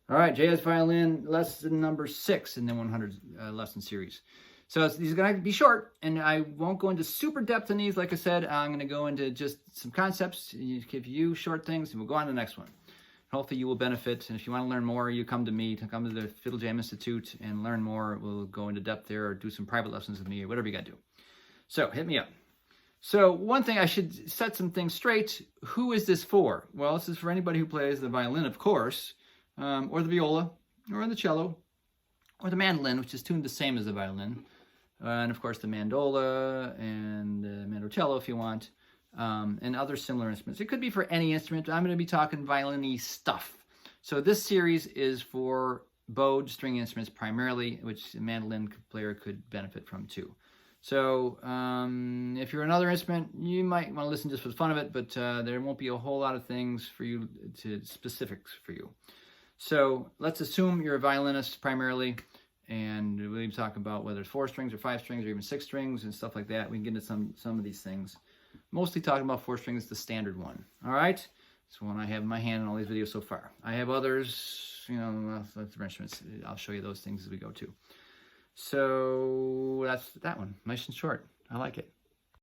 All right, Jazz Violin lesson number 6 in the 100 lesson series. So these are going to be short, and I won't go into super depth in these. Like I said, I'm going to go into just some concepts, give you short things, and we'll go on to the next one. Hopefully you will benefit, and if you want to learn more, you come to me, come to the Fiddle Jam Institute and learn more. We'll go into depth there or do some private lessons with me or whatever you got to do. So hit me up. So one thing, I should set some things straight. Who is this for? Well, this is for anybody who plays the violin, of course, or the viola, or the cello, or the mandolin, which is tuned the same as the violin, and of course the mandola and the mandocello if you want, and other similar instruments. It could be for any instrument. I'm going to be talking violin-y stuff. So this series is for bowed string instruments primarily, which a mandolin player could benefit from too. So if you're another instrument, you might want to listen just for the fun of it, but there won't be a whole lot of things for you, specifics for you. So let's assume you're a violinist primarily, and we'll even talk about whether it's 4 strings or 5 strings or even 6 strings and stuff like that. We can get into some of these things. Mostly talking about 4 strings, the standard one. All right? It's the one I have in my hand in all these videos so far. I have others, you know, other instruments. I'll show you those things as we go too. So that's that one. Nice and short. I like it.